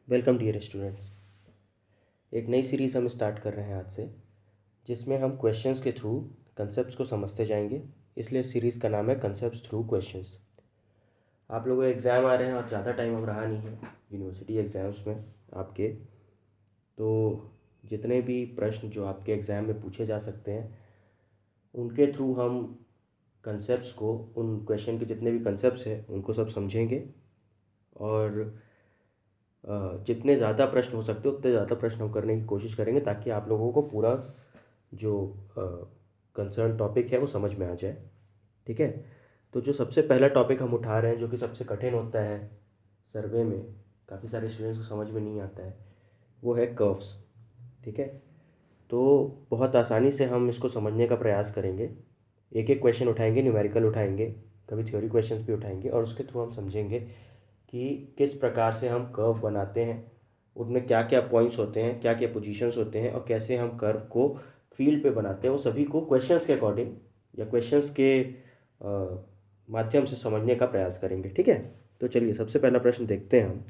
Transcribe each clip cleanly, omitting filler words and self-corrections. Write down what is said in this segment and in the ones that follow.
Welcome dear students. एक नई series हम स्टार्ट कर रहे हैं आज से, जिसमें हम क्वेश्चंस के थ्रू कंसेप्ट्स को समझते जाएंगे। इसलिए इस सीरीज़ का नाम है कंसेप्ट्स थ्रू क्वेश्चंस। आप लोगों के एग्ज़ाम आ रहे हैं और ज़्यादा टाइम अब रहा नहीं है यूनिवर्सिटी एग्ज़ाम्स में आपके, तो जितने भी प्रश्न जो आपके एग्ज़ाम में पूछे जा सकते हैं उनके थ्रू हम कंसेप्ट्स को, उन क्वेश्चन के जितने भी कंसेप्ट्स हैं उनको सब समझेंगे और जितने ज़्यादा प्रश्न हो सकते उतने ज़्यादा प्रश्न हम करने की कोशिश करेंगे, ताकि आप लोगों को पूरा जो कंसर्न टॉपिक है वो समझ में आ जाए। ठीक है, तो जो सबसे पहला टॉपिक हम उठा रहे हैं, जो कि सबसे कठिन होता है सर्वे में, काफ़ी सारे स्टूडेंट्स को समझ में नहीं आता है, वो है कर्व्स। ठीक है, तो बहुत आसानी से हम इसको समझने का प्रयास करेंगे। एक एक क्वेश्चन उठाएंगे, न्यूमेरिकल उठाएंगे, कभी थ्योरी क्वेश्चंस भी उठाएंगे और उसके थ्रू हम समझेंगे कि किस प्रकार से हम कर्व बनाते हैं, उनमें क्या क्या पॉइंट्स होते हैं, क्या क्या पोजीशंस होते हैं और कैसे हम कर्व को फील्ड पे बनाते हैं। वो सभी को क्वेश्चंस के अकॉर्डिंग या क्वेश्चंस के माध्यम से समझने का प्रयास करेंगे। ठीक है, तो चलिए सबसे पहला प्रश्न देखते हैं हम।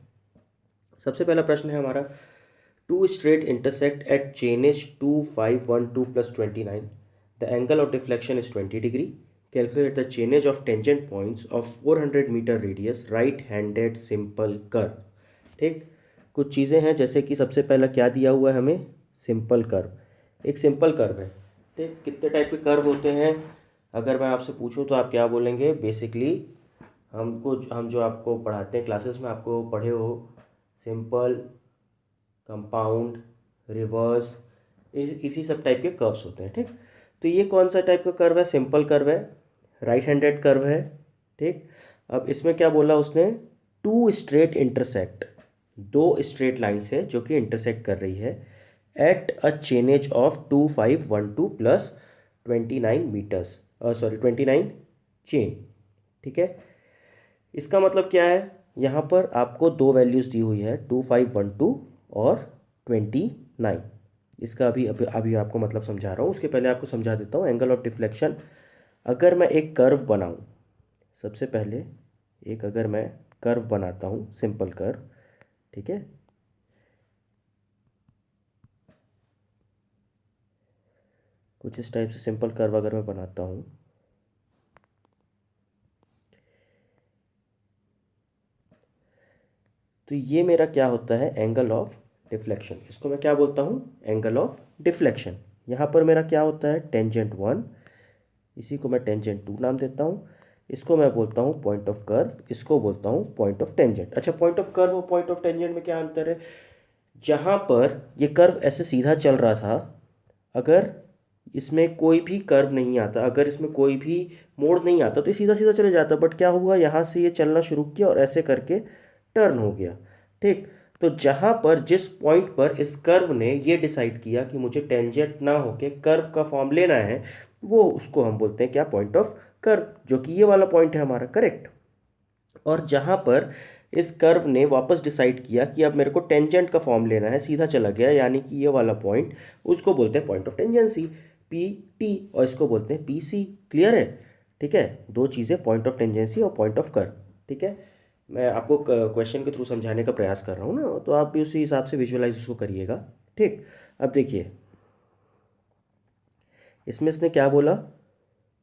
सबसे पहला प्रश्न है हमारा, two straight intersect at chainage 2512 plus 29, the angle of deflection is 20 degree, calculate the chainage of tangent points of 400 metre radius right handed simple curve. ठीक, कुछ चीज़ें हैं, जैसे कि सबसे पहला क्या दिया हुआ है हमें, सिंपल कर्व। एक सिंपल कर्व है। ठीक, कितने टाइप के कर्व होते हैं अगर मैं आपसे पूछूं तो आप क्या बोलेंगे? बेसिकली हम जो आपको पढ़ाते हैं क्लासेस में, आपको पढ़े हो सिंपल, कंपाउंड, रिवर्स, इसी सब टाइप के कर्व्स होते हैं। ठीक, तो ये कौन सा टाइप का कर्व है? सिंपल कर्व है, राइट हैंडेड कर्व है। ठीक, अब इसमें क्या बोला उसने? टू स्ट्रेट इंटरसेक्ट, दो स्ट्रेट लाइन्स है जो कि इंटरसेक्ट कर रही है at a chainage of 2512 plus 29 metres, 29 chain. ठीक है, इसका मतलब क्या है? यहाँ पर आपको दो वैल्यूज़ दी हुई है, 2512 और 29। इसका अभी अभी अभी आपको मतलब समझा रहा हूँ। उसके पहले आपको समझा देता हूँ एंगल ऑफ डिफ्लेक्शन। अगर मैं एक कर्व बनाऊँ, सबसे पहले अगर मैं कर्व बनाता हूँ, सिंपल कर्व, ठीक है, कुछ इस टाइप से सिंपल कर्व अगर मैं बनाता हूँ, तो ये मेरा क्या होता है? Angle of deflection. इसको मैं क्या बोलता हूँ? Angle of deflection. यहाँ पर मेरा क्या होता है? टेंजेंट 1, इसी को मैं टेंजेंट 2 नाम देता हूँ। इसको मैं बोलता हूँ पॉइंट ऑफ कर्व, इसको बोलता हूँ पॉइंट ऑफ टेंजेंट। अच्छा, पॉइंट ऑफ कर्व और पॉइंट ऑफ टेंजेंट में क्या अंतर है? जहाँ पर ये कर्व ऐसे सीधा चल रहा था, अगर इसमें कोई भी कर्व नहीं आता, अगर इसमें कोई भी मोड़ नहीं आता, तो ये सीधा सीधा चले जाता। बट क्या हुआ, यहाँ से ये चलना शुरू किया और ऐसे करके टर्न हो गया। ठीक, तो जहाँ पर, जिस पॉइंट पर इस कर्व ने ये डिसाइड किया कि मुझे टेंजेंट ना होके कर्व का फॉर्म लेना है, वो उसको हम बोलते हैं क्या? पॉइंट ऑफ कर्व, जो कि ये वाला पॉइंट है हमारा, करेक्ट। और जहाँ पर इस कर्व ने वापस डिसाइड किया कि अब मेरे को टेंजेंट का फॉर्म लेना है, सीधा चला गया, यानी कि ये वाला पॉइंट, उसको बोलते हैं point of tangency, P T, और इसको बोलते हैं पी सी। क्लियर है? ठीक है, दो चीज़ें, पॉइंट ऑफ टेंजेंसी और पॉइंट ऑफ कर्व। ठीक है, मैं आपको क्वेश्चन के थ्रू समझाने का प्रयास कर रहा हूँ ना, तो आप भी उसी हिसाब से विजुअलाइज उसको करिएगा। ठीक, अब देखिए इसमें इसने क्या बोला,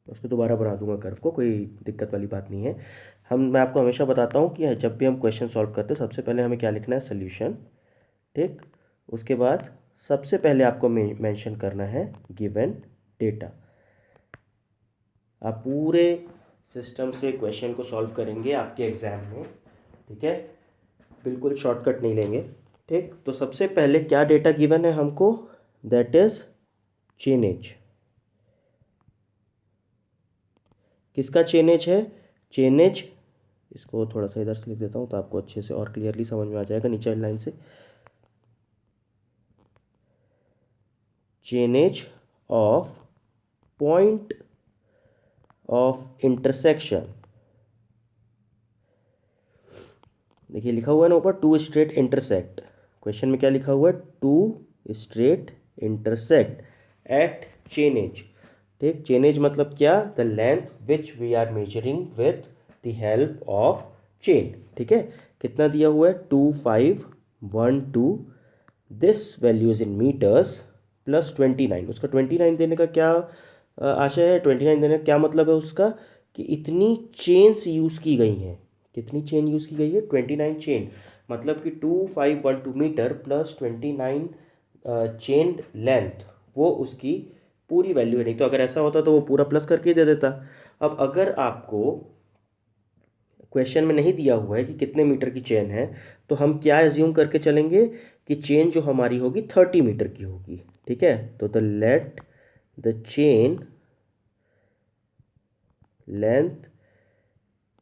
उसको दोबारा बना दूंगा कर्व को, कोई दिक्कत वाली बात नहीं है। मैं आपको हमेशा बताता हूँ कि जब भी हम क्वेश्चन सॉल्व करते हैं, सबसे पहले हमें क्या लिखना है? सोल्यूशन। ठीक, उसके बाद सबसे पहले आपको मेंशन करना है गिवन डेटा। आप पूरे सिस्टम से क्वेश्चन को सॉल्व करेंगे आपके एग्जाम में। ठीक है, बिल्कुल शॉर्टकट नहीं लेंगे। ठीक, तो सबसे पहले क्या डेटा गिवन है हमको? That is chainage. किसका चेनेज है? चेनेज, इसको थोड़ा सा इधर से लिख देता हूँ तो आपको अच्छे से और क्लियरली समझ में आ जाएगा नीचे लाइन से। Chainage of point of intersection. देखिए लिखा हुआ है ना ऊपर, टू स्ट्रेट इंटरसेक्ट। क्वेश्चन में क्या लिखा हुआ है? Two straight intersect at chainage. ठीक, चेनेज मतलब क्या? The length which we are measuring with the help of chain. ठीक है, कितना दिया हुआ है? 2512 this value is in metres plus 29। उसका 29 देने का क्या आशय है? 29 देने का क्या मतलब है उसका कि इतनी चेन्स यूज़ की गई हैं। कितनी चेन यूज़ की गई है? 29 चेन। मतलब कि 2512 मीटर प्लस 29 चेन लेंथ, वो उसकी पूरी वैल्यू है। नहीं तो अगर ऐसा होता तो वो पूरा प्लस करके ही दे देता। अब अगर आपको क्वेश्चन में नहीं दिया हुआ है कि कितने मीटर की चेन है, तो हम क्या एज्यूम करके चलेंगे कि चेन जो हमारी होगी 30 मीटर की होगी। ठीक है, तो let the chain length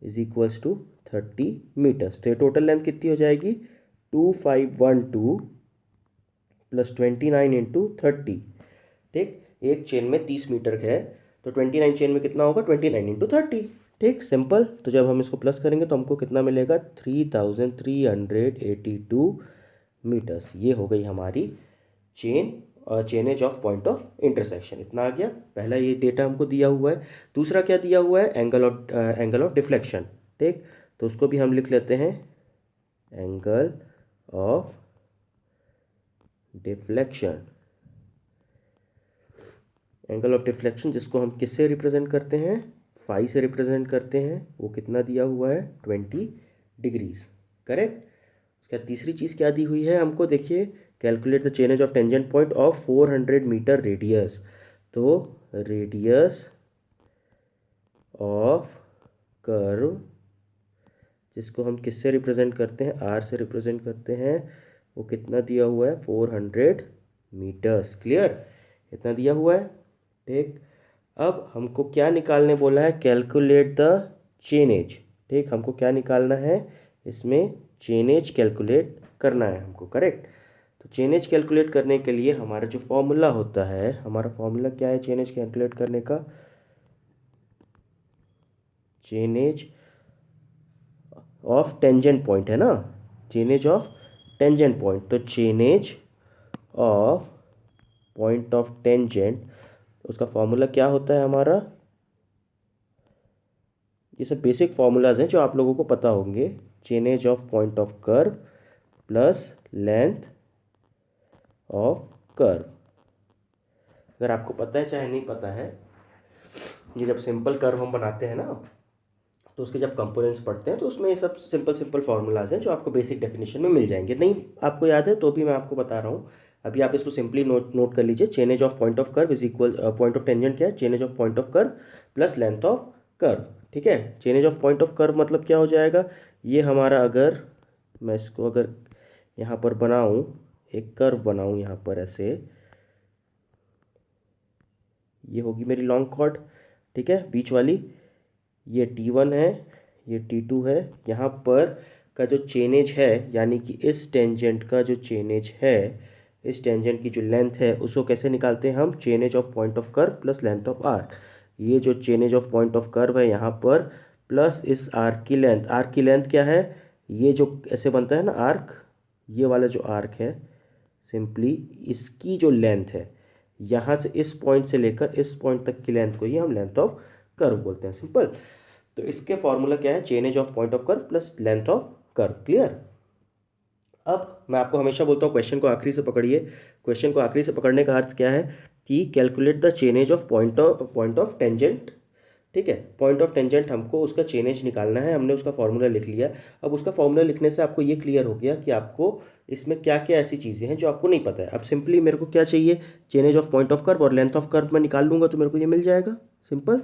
is equals to 30 metres. तो ये टोटल लेंथ कितनी हो जाएगी? 2512 प्लस 29 इंटू 30। ठीक, एक चेन में 30 मीटर है, तो 29 चेन में कितना होगा? 29 इंटू 30। ठीक, सिंपल। तो जब हम इसको प्लस करेंगे तो हमको कितना मिलेगा? 3382 मीटर्स। ये हो गई हमारी चेन और chainage of point of intersection. इतना आ गया। पहला ये डेटा हमको दिया हुआ है। दूसरा क्या दिया हुआ है? Angle of deflection. ठीक, तो उसको भी हम लिख लेते हैं angle of deflection. Angle of deflection जिसको हम किससे रिप्रेजेंट करते हैं? फाई से रिप्रेजेंट करते हैं। वो कितना दिया हुआ है? 20 डिग्रीज। करेक्ट। उसके बाद तीसरी चीज़ क्या दी हुई है हमको? देखिए, calculate the chainage of tangent point of 400 metre radius. तो रेडियस ऑफ कर्व जिसको हम किससे रिप्रेजेंट करते हैं? आर से रिप्रेजेंट करते हैं। वो कितना दिया हुआ है? 400 मीटर्स। क्लियर, इतना दिया हुआ है। ठीक, अब हमको क्या निकालने बोला है? Calculate the chainage. ठीक, हमको क्या निकालना है? इसमें चेनेज कैलकुलेट करना है हमको। करेक्ट। तो चेनेज कैलकुलेट करने के लिए हमारा जो फॉर्मूला होता है, हमारा फॉर्मूला क्या है चेनेज कैलकुलेट करने का? चेनेज ऑफ टेंजेंट पॉइंट है ना, चेनेज ऑफ टेंजेंट पॉइंट। तो chainage of point of tangent, उसका फॉर्मूला क्या होता है हमारा? ये सब बेसिक फार्मूलाज हैं जो आप लोगों को पता होंगे। Chainage of point of curve plus length of curve. अगर आपको पता है चाहे नहीं पता है, ये जब सिंपल कर्व हम बनाते हैं ना, तो उसके जब कंपोनेंट्स पढ़ते हैं तो उसमें ये सब सिंपल फॉर्मूलाज हैं जो आपको बेसिक डेफिनेशन में मिल जाएंगे। नहीं आपको याद है तो भी मैं आपको बता रहा हूँ। अभी आप इसको सिंपली नोट कर लीजिए। Chainage of point of curve is equal, point of tangent क्या है? Chainage of point of curve plus length of curve. ठीक है, chainage of point of curve मतलब क्या हो जाएगा? ये हमारा, अगर मैं इसको अगर यहाँ पर बनाऊँ, एक कर्व बनाऊँ यहाँ पर ऐसे, ये होगी मेरी लॉन्ग कॉर्ड। ठीक है, बीच वाली ये T1 है, ये T2 है। यहाँ पर का जो चेनेज है, यानी कि इस टेंजेंट का जो चेनेज है, इस टेंजेंट की जो लेंथ है, उसको कैसे निकालते हैं हम? Chainage of point of curve plus length of arc. ये जो chainage of point of curve है यहाँ पर, प्लस इस आर्क की लेंथ। आर्क की लेंथ क्या है? ये जो ऐसे बनता है ना आर्क, ये वाला जो आर्क है, सिंपली इसकी जो लेंथ है, यहाँ से इस पॉइंट से लेकर इस पॉइंट तक की लेंथ को ही हम लेंथ ऑफ कर्व बोलते हैं। सिंपल। तो इसके फॉर्मूला क्या है? Chainage of point of curve plus length of curve. Clear. अब मैं आपको हमेशा बोलता हूँ क्वेश्चन को आखिरी से पकड़िए। क्वेश्चन को आखिरी से पकड़ने का अर्थ क्या है कि calculate the chainage of point of tangent. ठीक है, पॉइंट ऑफ टेंजेंट हमको उसका चेनेज निकालना है। हमने उसका फॉर्मूला लिख लिया। अब उसका फॉर्मूला लिखने से आपको ये क्लियर हो गया कि आपको इसमें क्या क्या ऐसी चीज़ें हैं जो आपको नहीं पता है। अब सिंपली मेरे को क्या चाहिए? Chainage of point of curve और लेंथ ऑफ कर्व मैं निकाल लूँगा तो मेरे को ये मिल जाएगा। सिंपल।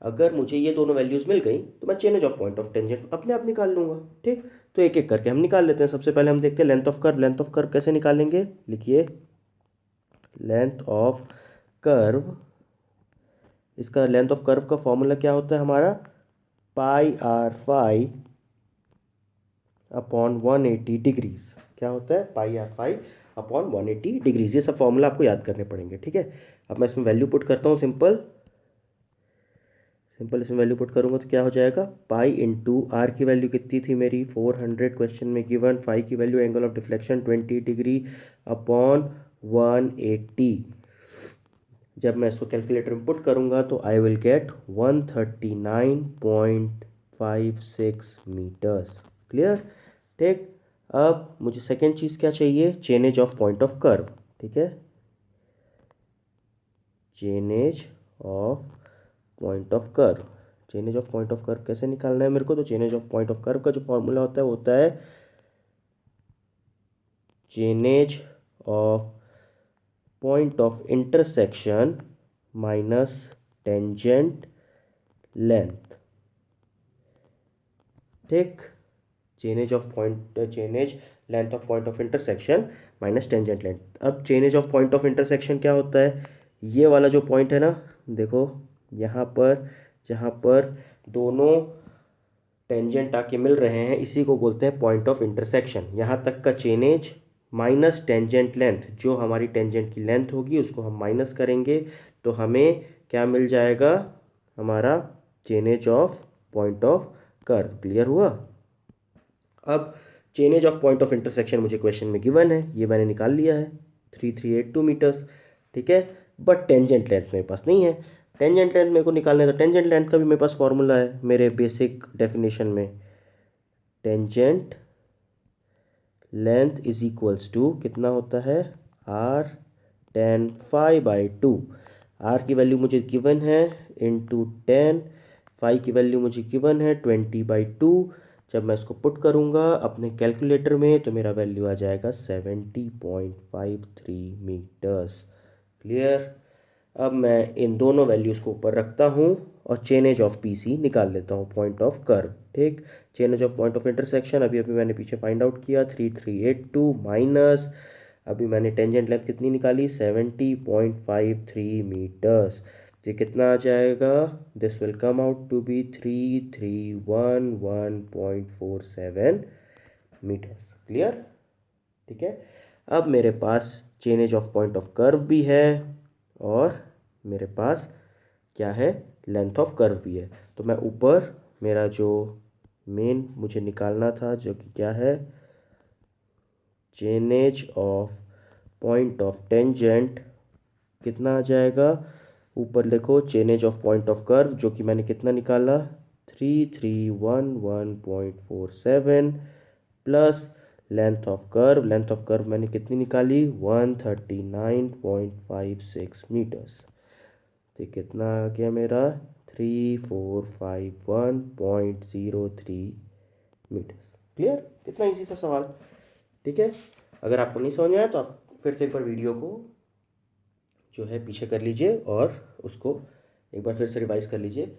अगर मुझे ये दोनों वैल्यूज़ मिल गई तो मैं chainage of point of tangent अपने आप निकाल लूँगा। ठीक, तो एक एक करके हम निकाल लेते हैं। सबसे पहले हम देखते हैं length of curve. Length of curve कैसे निकालेंगे? लिखिए, लेंथ ऑफ कर्व, इसका लेंथ ऑफ कर्व का फॉर्मूला क्या होता है हमारा? पाई आर फाई अपॉन 180 डिग्रीज। क्या होता है? पाई आर फाई अपॉन 180 डिग्रीज। ये सब फॉर्मूला आपको याद करने पड़ेंगे। ठीक है, अब मैं इसमें वैल्यू पुट करता हूँ। सिंपल इसमें वैल्यू पुट करूँगा तो क्या हो जाएगा? पाई इंटू आर की वैल्यू कितनी थी मेरी? 400 क्वेश्चन में गिवन। फाई की value angle of deflection 20 degree upon 180। जब मैं इसको कैलकुलेटर में पुट करूँगा तो I will get 139.56 metres. Clear. ठीक, अब मुझे सेकेंड चीज़ क्या चाहिए, chainage of point of curve. ठीक है, chainage of point of curve. Chainage of point of curve कैसे निकालना है मेरे को, तो chainage of point of curve का जो फॉर्मूला होता है chainage of point of intersection minus tangent length. ठीक, chainage length of point of intersection minus tangent length. अब chainage of point of intersection क्या होता है, ये वाला जो पॉइंट है ना, देखो यहाँ पर जहाँ पर दोनों टेंजेंट आके मिल रहे हैं, इसी को बोलते हैं पॉइंट ऑफ इंटरसेक्शन। यहाँ तक का चेनेज माइनस टेंजेंट लेंथ, जो हमारी टेंजेंट की लेंथ होगी उसको हम माइनस करेंगे तो हमें क्या मिल जाएगा, हमारा chainage of point of curve. Clear हुआ। अब chainage of point of intersection मुझे क्वेश्चन में गिवन है, ये मैंने निकाल लिया है 3382 मीटर्स। ठीक है, बट टेंजेंट लेंथ मेरे पास नहीं है। टेंजेंट लेंथ मेरे को निकालना है तो टेंजेंट लेंथ का भी मेरे पास फॉर्मूला है मेरे बेसिक डेफिनेशन में। Tangent length is equals to कितना होता है, R tan phi by two. R की वैल्यू मुझे गिवन है इंटू टेन, फाई की वैल्यू मुझे गिवन है 20/2। जब मैं इसको पुट करूँगा अपने कैलकुलेटर में तो मेरा वैल्यू आ जाएगा 70.53 मीटर्स। क्लियर। अब मैं इन दोनों वैल्यूज़ को ऊपर रखता हूँ और चेनेज ऑफ पीसी निकाल लेता हूँ, पॉइंट ऑफ कर्व। ठीक, chainage of point of intersection अभी मैंने पीछे फाइंड आउट किया 3382 माइनस अभी मैंने टेंजेंट लेंथ कितनी निकाली 70.53 मीटर्स। ये कितना आ जाएगा, this will come out to be 3311.47 metres. Clear. ठीक है, अब मेरे पास chainage of point of curve भी है और मेरे पास क्या है, लेंथ ऑफ कर्व भी है। तो मैं ऊपर मेरा जो मेन मुझे निकालना था जो कि क्या है, chainage of point of tangent कितना आ जाएगा, ऊपर लिखो chainage of point of curve जो कि मैंने कितना निकाला 3311.47 प्लस लेंथ ऑफ कर्व मैंने कितनी निकाली 139.56 मीटर्स। तो कितना आ गया मेरा 3451.03 मीटर्स। क्लियर, कितना इजी था सवाल। ठीक है, अगर आपको नहीं समझ में आया तो आप फिर से एक बार वीडियो को जो है पीछे कर लीजिए और उसको एक बार फिर से रिवाइज कर लीजिए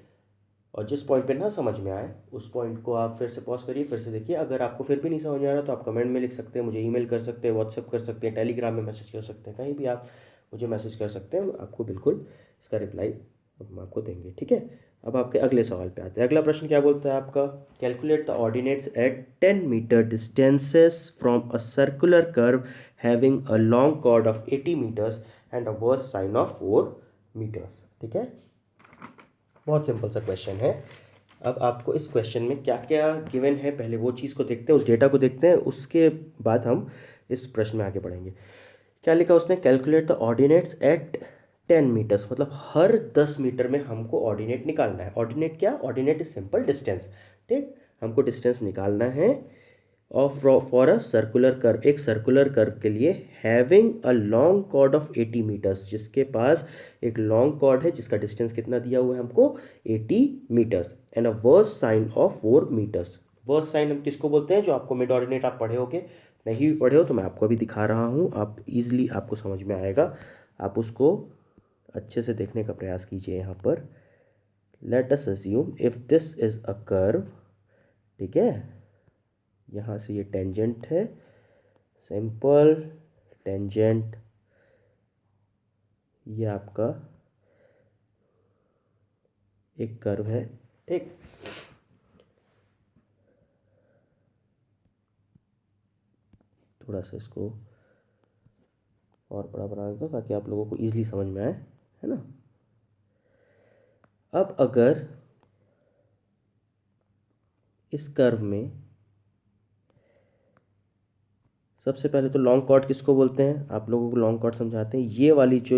और जिस पॉइंट पे ना समझ में आए उस पॉइंट को आप फिर से पॉज करिए, फिर से देखिए। अगर आपको फिर भी नहीं समझ में आ रहा तो आप कमेंट में लिख सकते हैं, मुझे ईमेल कर सकते हैं, व्हाट्सएप कर सकते हैं, टेलीग्राम में मैसेज कर सकते हैं, कहीं भी आप मुझे मैसेज कर सकते हैं, आपको बिल्कुल इसका रिप्लाई हम आपको देंगे। ठीक है, अब आपके अगले सवाल पे आते हैं। अगला प्रश्न क्या बोलता है आपका, calculate the ordinates at 10 metre distances from a circular curve having a long chord of 80 metres and a versine of 4 metres. ठीक है, बहुत सिंपल सा क्वेश्चन है। अब आपको इस क्वेश्चन में क्या क्या गिवन है पहले वो चीज़ को देखते हैं, उस डेटा को देखते हैं, उसके बाद हम इस प्रश्न में आगे बढ़ेंगे। क्या लिखा उसने, calculate the ordinates at 10 metres, मतलब हर 10 मीटर में हमको ऑर्डिनेट निकालना है। ऑर्डिनेट क्या, ऑर्डिनेट इज सिंपल डिस्टेंस। ठीक, हमको डिस्टेंस निकालना है और फॉर अ सर्कुलर कर्व, एक सर्कुलर कर्व के लिए having a long chord of 80 metres, जिसके पास एक लॉन्ग कॉर्ड है जिसका डिस्टेंस कितना दिया हुआ है हमको 80 metres and a versine of 4 metres. Versine हम किसको बोलते हैं, जो आपको मिड ऑर्डिनेट आप पढ़े होगे, नहीं भी पढ़े हो तो मैं आपको अभी दिखा रहा हूँ, आप इजीली आपको समझ में आएगा, आप उसको अच्छे से देखने का प्रयास कीजिए। यहाँ पर let us assume if this is a curve, ठीक है, यहाँ से ये टेंजेंट है, सिंपल टेंजेंट, ये आपका एक कर्व है। ठीक, थोड़ा सा इसको और बड़ा बना देता हूँ ताकि आप लोगों को ईजिली समझ में आए, है ना। अब अगर इस कर्व में सबसे पहले तो लॉन्ग कॉर्ड किसको बोलते हैं, आप लोगों को लॉन्ग कॉर्ड समझाते हैं। ये वाली जो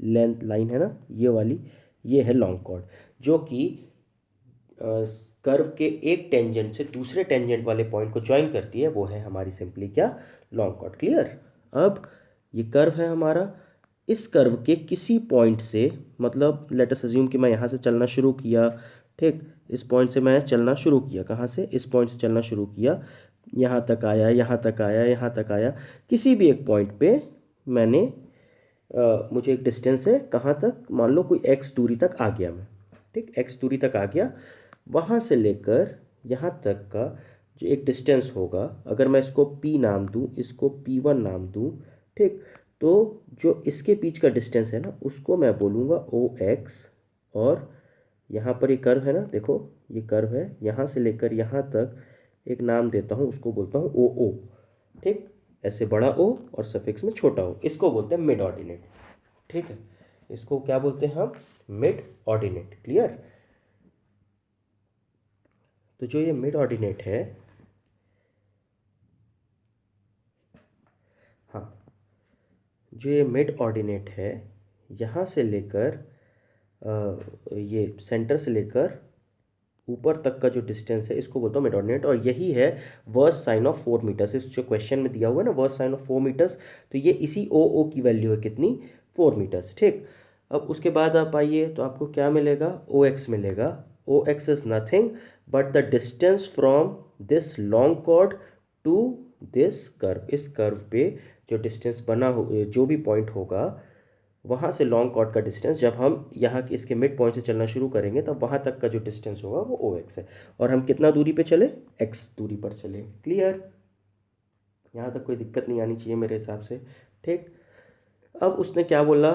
लेंथ लाइन है ना, ये वाली, ये है लॉन्ग कॉर्ड, जो कि कर्व के एक टेंजेंट से दूसरे टेंजेंट वाले पॉइंट को ज्वाइन करती है, वो है हमारी सिंपली क्या, लॉन्ग कॉर्ड। क्लियर। अब ये कर्व है हमारा, इस कर्व के किसी पॉइंट से, मतलब लेट अस अज्यूम कि मैं यहाँ से चलना शुरू किया, ठीक, इस पॉइंट से मैं चलना शुरू किया, कहाँ से, इस पॉइंट से चलना शुरू किया, यहाँ तक आया, यहाँ तक आया, यहाँ तक आया, किसी भी एक पॉइंट पे मैंने मुझे एक डिस्टेंस है, कहाँ तक, मान लो कोई एक्स दूरी तक आ गया मैं, ठीक, एक्स दूरी तक आ गया, वहाँ से लेकर यहाँ तक का जो एक डिस्टेंस होगा, अगर मैं इसको p नाम दूँ, इसको p1 नाम दूँ, ठीक, तो जो इसके बीच का डिस्टेंस है ना, उसको मैं बोलूँगा OX। और यहाँ पर ये कर्व है ना, देखो ये कर्व है, यहाँ से लेकर यहाँ तक एक नाम देता हूँ, उसको बोलता हूँ OO, ठीक, ऐसे बड़ा O और सफिक्स में छोटा O, इसको बोलते हैं मिड ऑर्डिनेट। ठीक है, इसको क्या बोलते हैं हम, मिड ऑर्डिनेट। क्लियर। तो जो ये मिड ऑर्डिनेट है, हाँ, जो ये मिड ऑर्डिनेट है, यहाँ से लेकर ये सेंटर से लेकर ऊपर तक का जो डिस्टेंस है, इसको बोलता हूँ मिड ऑर्डिनेट। और यही है वर्स साइन ऑफ 4 मीटर्स, इस जो क्वेश्चन में दिया हुआ है ना, वर्स साइन ऑफ 4 मीटर्स, तो ये इसी ओ की वैल्यू है कितनी, 4 मीटर्स। ठीक, अब उसके बाद आप आइए तो आपको क्या मिलेगा, OX मिलेगा। OX is nothing but the distance from this long chord to this curve, इस कर्व पे जो डिस्टेंस बना हो, जो भी पॉइंट होगा वहाँ से लॉन्ग कॉर्ड का डिस्टेंस, जब हम यहाँ के इसके मिड पॉइंट से चलना शुरू करेंगे तब वहाँ तक का जो डिस्टेंस होगा वो OX है। और हम कितना दूरी पे चले, X दूरी पर चले। क्लियर, यहाँ तक कोई दिक्कत नहीं आनी चाहिए मेरे हिसाब से। ठीक, अब उसने क्या बोला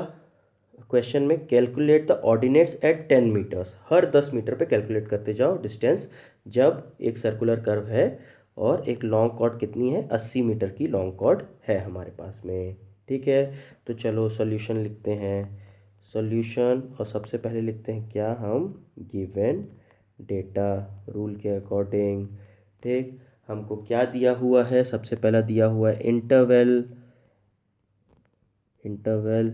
क्वेश्चन में, calculate the ordinates at 10 metres, हर 10 मीटर पे कैलकुलेट करते जाओ डिस्टेंस, जब एक सर्कुलर कर्व है और एक लॉन्ग कॉर्ड कितनी है, 80 मीटर की लॉन्ग कॉर्ड है हमारे पास में। ठीक है, तो चलो सॉल्यूशन लिखते हैं, सॉल्यूशन, और सबसे पहले लिखते हैं क्या हम, गिवन डेटा रूल के अकॉर्डिंग। ठीक, हमको क्या दिया हुआ है, सबसे पहला दिया हुआ है इंटरवल, इंटरवल,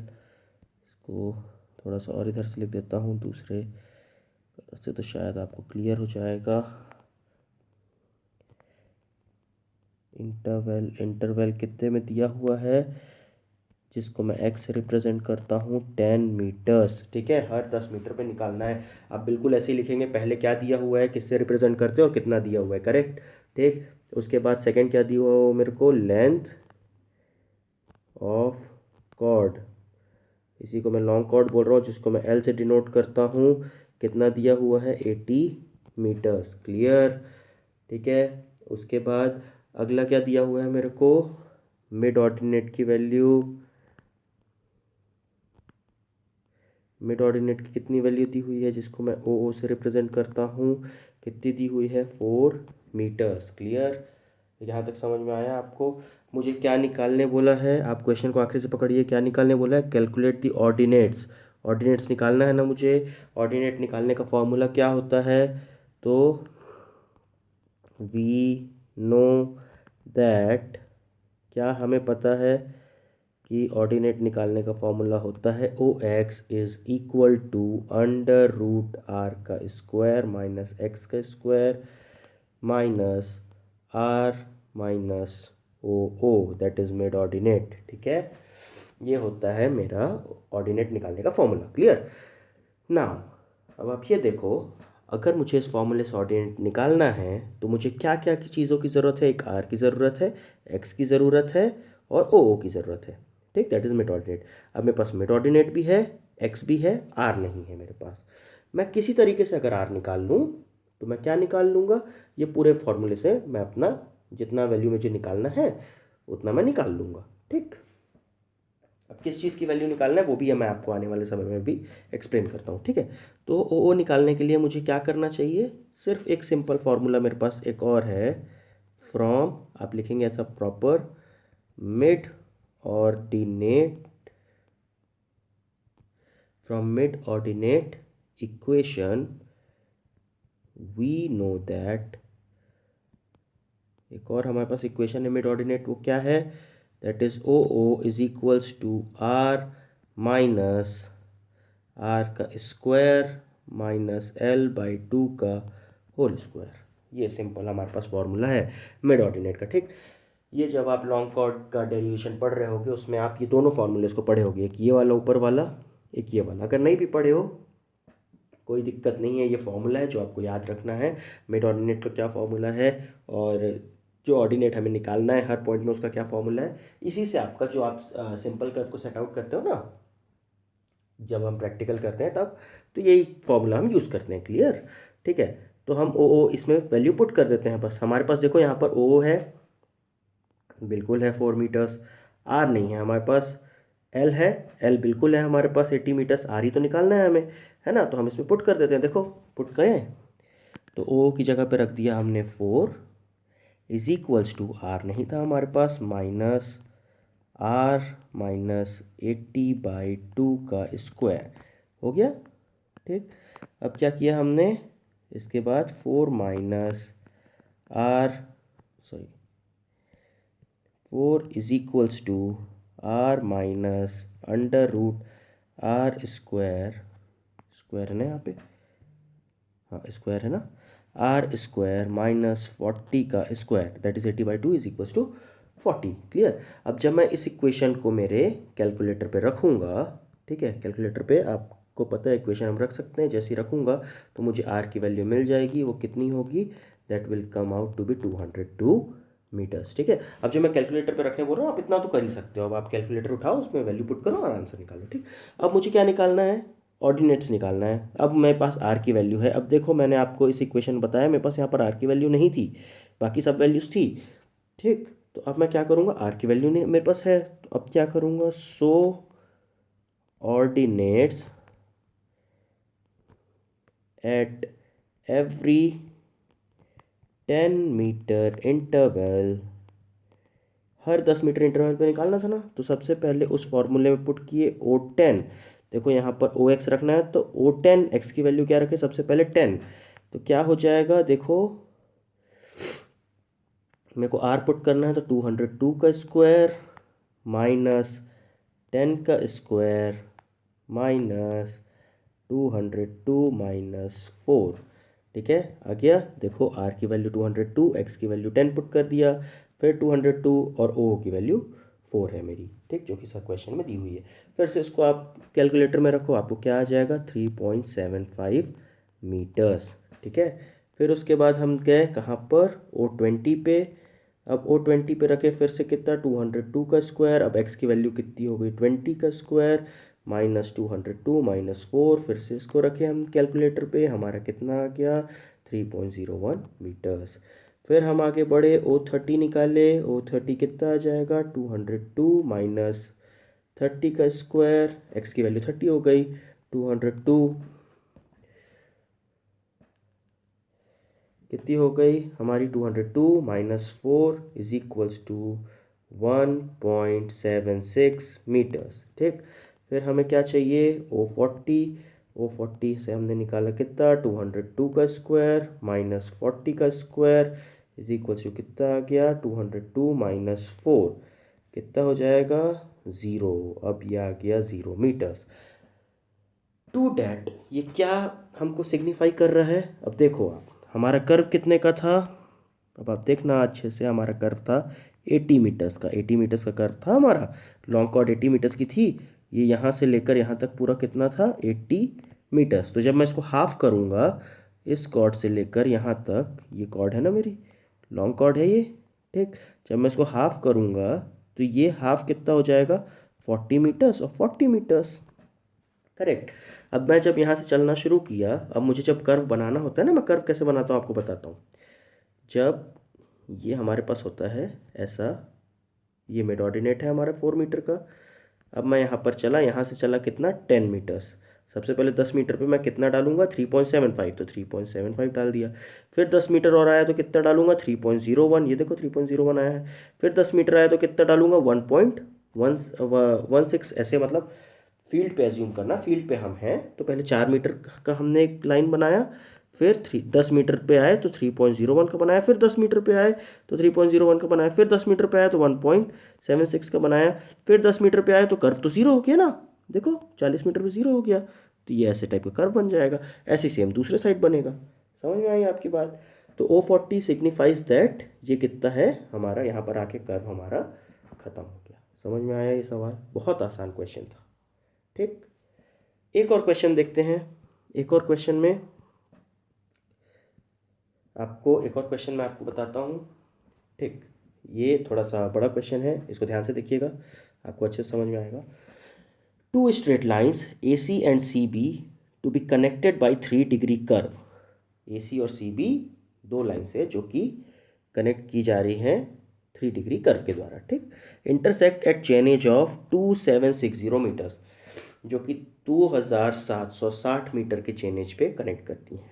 इसको थोड़ा सा और इधर से लिख देता हूँ, दूसरे कलर से तो शायद आपको क्लियर हो जाएगा। इंटरवल, इंटरवल कितने में दिया हुआ है, जिसको मैं x से रिप्रेजेंट करता हूँ 10 मीटर्स। ठीक है, हर 10 मीटर पे निकालना है। आप बिल्कुल ऐसे ही लिखेंगे, पहले क्या दिया हुआ है, किससे रिप्रेजेंट करते हो और कितना दिया हुआ है, करेक्ट। ठीक, उसके बाद सेकंड क्या दिया हुआ है मेरे को, लेंथ ऑफ कॉर्ड, इसी को मैं लॉन्ग कॉर्ड बोल रहा हूँ, जिसको मैं L से डिनोट करता हूँ, कितना दिया हुआ है, 80 मीटर्स। क्लियर। ठीक है, उसके बाद अगला क्या दिया हुआ है मेरे को, मिड ऑर्डिनेट की वैल्यू, मिड ऑर्डिनेट की कितनी वैल्यू दी हुई है, जिसको मैं OO से रिप्रेजेंट करता हूँ, कितनी दी हुई है, 4 मीटर्स। क्लियर, यहाँ तक समझ में आया आपको। मुझे क्या निकालने बोला है, आप क्वेश्चन को आखिरी से पकड़िए, क्या निकालने बोला है, कैलकुलेट द ऑर्डिनेट्स, ऑर्डिनेट्स निकालना है ना मुझे। ऑर्डिनेट निकालने का फॉर्मूला क्या होता है, तो वी नो दैट, क्या हमें पता है कि ऑर्डिनेट निकालने का फॉर्मूला होता है OX is equal to under root R का स्क्वायर माइनस X का square minus R minus OO, that is mid ordinate. ठीक है, ये होता है मेरा ऑर्डिनेट निकालने का फॉर्मूला। क्लियर। नाउ अब आप ये देखो, अगर मुझे इस फॉर्मूले से ऑर्डिनेट निकालना है तो मुझे क्या क्या की चीज़ों की ज़रूरत है, एक R की ज़रूरत है, X की ज़रूरत है और OO की ज़रूरत है। ठीक, दैट इज़ मिड ऑर्डिनेट। अब मेरे पास मिड ऑर्डिनेट भी है, X भी है, R नहीं है मेरे पास। मैं किसी तरीके से अगर R निकाल लूँ तो मैं क्या निकाल लूँगा, ये पूरे फॉर्मूले से मैं अपना जितना वैल्यू मुझे निकालना है उतना मैं निकाल लूँगा। ठीक, अब किस चीज़ की वैल्यू निकालना है वो भी है, मैं आपको आने वाले समय में भी एक्सप्लेन करता हूँ। ठीक है, तो OO निकालने के लिए मुझे क्या करना चाहिए, सिर्फ एक सिंपल फार्मूला मेरे पास एक और है, फ्रॉम, आप लिखेंगे ऐसा proper, mid ordinate, from mid ordinate equation we know that, एक और हमारे पास इक्वेशन है मिड ऑर्डिनेट, वो क्या है, that is OO is equals to R minus R का स्क्वायर माइनस L/2 का होल स्क्वायर। ये सिंपल हमारे पास फॉर्मूला है मिड ऑर्डिनेट का। ठीक, ये जब आप लॉन्ग कॉर्ड का डेरिवेशन पढ़ रहे होगे उसमें आप ये दोनों फार्मूलेस को पढ़े होगे, एक ये वाला ऊपर वाला, एक ये वाला। अगर नहीं भी पढ़े हो कोई दिक्कत नहीं है, ये फॉर्मूला है जो आपको याद रखना है। मिड ऑर्डिनेट का क्या फॉर्मूला है और जो ऑर्डिनेट हमें निकालना है हर पॉइंट में उसका क्या फॉर्मूला है, इसी से आपका जो आप सिंपल कर्व को सेट आउट करते हो ना जब हम प्रैक्टिकल करते हैं तब, तो यही फॉर्मूला हम यूज़ करते हैं। क्लियर? ठीक है, तो हम ओ इसमें वैल्यू पुट कर देते हैं। बस हमारे पास देखो यहाँ पर ओ है, बिल्कुल है 4 मीटर्स। आर नहीं है हमारे पास, एल है, एल बिल्कुल है हमारे पास 80 मीटर्स। आर ही तो निकालना है हमें, है ना। तो हम इसमें पुट कर देते हैं। देखो पुट करें तो ओ की जगह पे रख दिया हमने 4 इज इक्वल्स टू, आर नहीं था हमारे पास, माइनस आर माइनस 80/2 का स्क्वायर हो गया। ठीक, अब क्या किया हमने, इसके बाद 4 minus R sorry 4 is equals to R minus under root R square, square है ना यहाँ पे, हाँ स्क्वायर है ना, आर स्क्वायर माइनस 40 का square that is 80/2 is equals to 40। Clear? अब जब मैं इस इक्वेशन को मेरे कैलकुलेटर पे रखूँगा, ठीक है, कैलकुलेटर पे आपको पता है इक्वेशन हम रख सकते हैं, जैसे ही रखूँगा तो मुझे आर की वैल्यू मिल जाएगी। वो कितनी होगी, that will come out to be 202 metres. ठीक है, अब जो मैं कैलकुलेटर पे रखने बोल रहा हूँ आप इतना तो कर ही सकते हो। अब आप कैलकुलेटर उठाओ, उसमें वैल्यू पुट करो और आंसर निकालो। ठीक, अब मुझे क्या निकालना है, ऑर्डिनेट्स निकालना है। अब मेरे पास आर की वैल्यू है। अब देखो मैंने आपको इस इक्वेशन बताया, मेरे पास यहाँ पर आर की वैल्यू नहीं थी, बाकी सब वैल्यूज़ थी। ठीक, तो अब मैं क्या करूँगा, आर की वैल्यू नहीं मेरे पास है, तो अब क्या करूँगा, so ordinates at every 10 metre interval, हर 10 मीटर इंटरवल पे निकालना था ना। तो सबसे पहले उस फॉर्मूले में पुट किए O10। देखो यहाँ पर OX रखना है तो O10 x की वैल्यू क्या रखे, सबसे पहले 10। तो क्या हो जाएगा, देखो मेरे को R पुट करना है तो 202 का स्क्वायर माइनस 10 का स्क्वायर माइनस 202 माइनस 4। ठीक है, आ गया। देखो R की वैल्यू 202, X की वैल्यू 10 पुट कर दिया, फिर 202 और O की वैल्यू 4 है मेरी। ठीक, जो कि सब क्वेश्चन में दी हुई है। फिर से इसको आप कैलकुलेटर में रखो, आपको क्या आ जाएगा, 3.75 मीटर्स। ठीक है, फिर उसके बाद हम गए कहाँ पर, O20 पे। अब O20 पे रखे, फिर से कितना, 202 का स्क्वायर। अब X की वैल्यू कितनी हो गई, 20 का स्क्वायर माइनस 202 माइनस 4। फिर से इसको रखे हम कैलकुलेटर पे, हमारा कितना आ गया, 3.01 मीटर्स। फिर हम आगे बढ़े, O30 निकाले। O30 कितना आ जाएगा, 202 माइनस 30 का स्क्वायर, X की वैल्यू 30 हो गई, 202 कितनी हो गई हमारी, 202 minus 4 is equals to 1.76 metres. ठीक, फिर हमें क्या चाहिए, O40 से हमने निकाला कितना, 202 का स्क्वायर माइनस 40 का स्क्वायर इज इक्वल्स टू कितना आ गया, 202 माइनस 4 कितना हो जाएगा, 0। अब ये आ गया 0 मीटर्स। टू डैट ये क्या हमको सिग्निफाई कर रहा है, अब देखो आप, हमारा कर्व कितने का था, अब आप देखना अच्छे से, हमारा कर्व था 80 मीटर्स का। 80 मीटर्स का कर्व था हमारा, लॉन्ग कॉर्ड 80 मीटर्स की थी। ये यहाँ से लेकर यहाँ तक पूरा कितना था, 80 मीटर्स। तो जब मैं इसको हाफ करूँगा, इस कॉर्ड से लेकर यहाँ तक, ये कॉर्ड है ना मेरी, लॉन्ग कॉर्ड है ये। ठीक, जब मैं इसको हाफ करूँगा तो ये हाफ कितना हो जाएगा, 40 मीटर्स और 40 मीटर्स। करेक्ट। अब मैं जब यहाँ से चलना शुरू किया, अब मुझे जब कर्व बनाना होता है ना, मैं कर्व कैसे बनाता हूँ आपको बताता हूँ। जब ये हमारे पास होता है ऐसा, ये मिड ऑर्डिनेट है हमारा 4 मीटर का। अब मैं यहाँ पर चला, यहाँ से चला कितना, 10 मीटर्स। सबसे पहले 10 मीटर पे मैं कितना डालूंगा, 3.75, तो 3.75 डाल दिया। फिर 10 मीटर और आया तो कितना डालूंगा, 3.01, ये देखो 3.01 आया है। फिर 10 मीटर आया तो कितना डालूंगा, 1.16, ऐसे मतलब फील्ड पे एज्यूम करना, फील्ड पे हम हैं तो पहले 4 मीटर का हमने एक लाइन बनाया, फिर 10 मीटर पे आए तो 3.01 का बनाया, फिर 10 मीटर पे आए तो 3.01 का बनाया, फिर 10 मीटर पे आए तो 1.76 का बनाया, फिर 10 मीटर पे आए तो कर्व तो जीरो हो गया ना, देखो 40 मीटर पे जीरो हो गया। तो ये ऐसे टाइप का कर्व बन जाएगा। ऐसे सेम दूसरे साइड बनेगा। समझ में आई आपकी बात? तो O40 सिग्निफाइज दैट ये कितना है हमारा, यहाँ पर आके कर्व हमारा ख़त्म हो गया। समझ में आया ये सवाल? बहुत आसान क्वेश्चन था। ठीक, एक और क्वेश्चन देखते हैं। एक और क्वेश्चन में मैं आपको बताता हूँ। ठीक, ये थोड़ा सा बड़ा क्वेश्चन है, इसको ध्यान से देखिएगा, आपको अच्छे से समझ में आएगा। Two straight lines AC and CB to be connected by 3 degree curve. AC और CB दो लाइन्स है जो कि कनेक्ट की जा रही हैं 3 डिग्री कर्व के द्वारा। ठीक, intersect at chainage of 2760 metres, जो कि 2760 मीटर के चेन एज पे कनेक्ट करती हैं।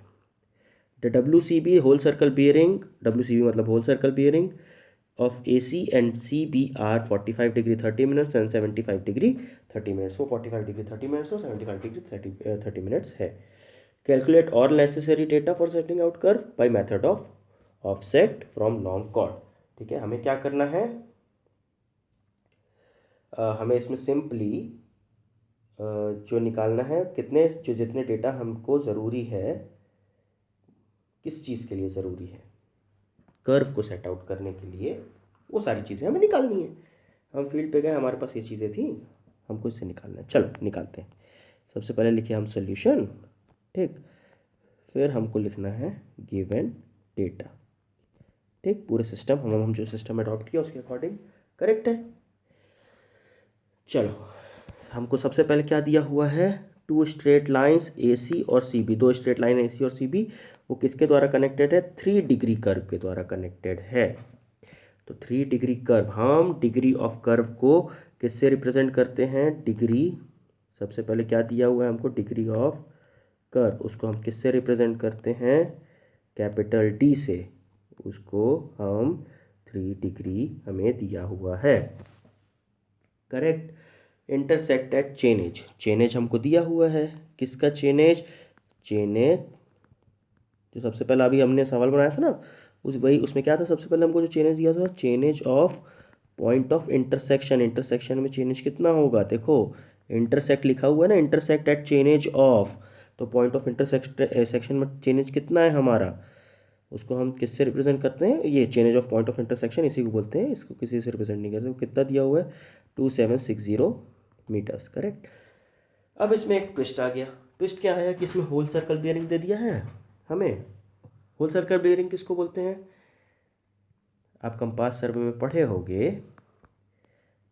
The WCB whole circle bearing, WCB मतलब whole circle bearing of AC and CB are 45 degree 30 minutes and 75 degree 30 minutes. वो 45 डिग्री 30 मिनट्स और 75 degree 30 minutes है। Calculate all necessary data for setting out curve by method of offset from long chord. ठीक है, हमें क्या करना है, हमें इसमें सिंपली जो निकालना है जितने डेटा हमको ज़रूरी है, किस चीज़ के लिए ज़रूरी है, कर्व को सेट आउट करने के लिए, वो सारी चीज़ें हमें निकालनी है। हम फील्ड पे गए, हमारे पास ये चीज़ें थी, हमको इससे निकालना है। चलो निकालते हैं। सबसे पहले लिखिए हम सोल्यूशन। ठीक, फिर हमको लिखना है गिवन डेटा। ठीक, पूरे सिस्टम हम जो सिस्टम अडॉप्ट किया उसके अकॉर्डिंग करेक्ट है। चलो, हमको सबसे पहले क्या दिया हुआ है, टू स्ट्रेट लाइंस AC और CB, दो स्ट्रेट लाइन AC और CB, वो किसके द्वारा कनेक्टेड है, 3 डिग्री कर्व के द्वारा कनेक्टेड है। तो 3 डिग्री कर्व, हम डिग्री ऑफ कर्व को किससे रिप्रेजेंट करते हैं, डिग्री, सबसे पहले क्या दिया हुआ है हमको, डिग्री ऑफ कर्व, उसको हम किससे रिप्रेजेंट करते हैं, कैपिटल D से, उसको हम 3 डिग्री हमें दिया हुआ है। Correct. Intersect at chainage, chainage हमको दिया हुआ है, किसका चेन एज, चेन एज जो सबसे पहले अभी हमने सवाल बनाया था ना, उसमें क्या था, सबसे पहले हमको जो चेन एज दिया था, chainage of point of intersection. Intersection में चेन एज कितना होगा, देखो इंटरसेक्ट लिखा हुआ है ना, intersect at chainage of, तो पॉइंट ऑफ इंटरसेक्शन में चेन एज कितना है हमारा, उसको हम किससे रिप्रेजेंट करते हैं, ये chainage of point of intersection, इसी को बोलते हैं, इसको किसी से रिप्रेजेंट नहीं करते। वो कितना दिया हुआ है, 2760 मीटर्स। करेक्ट। अब इसमें एक ट्विस्ट आ गया। ट्विस्ट क्या है कि इसमें होल सर्कल बियरिंग दे दिया है हमें। होल सर्कल बियरिंग किसको बोलते हैं, आप कंपास सर्वे में पढ़े होंगे,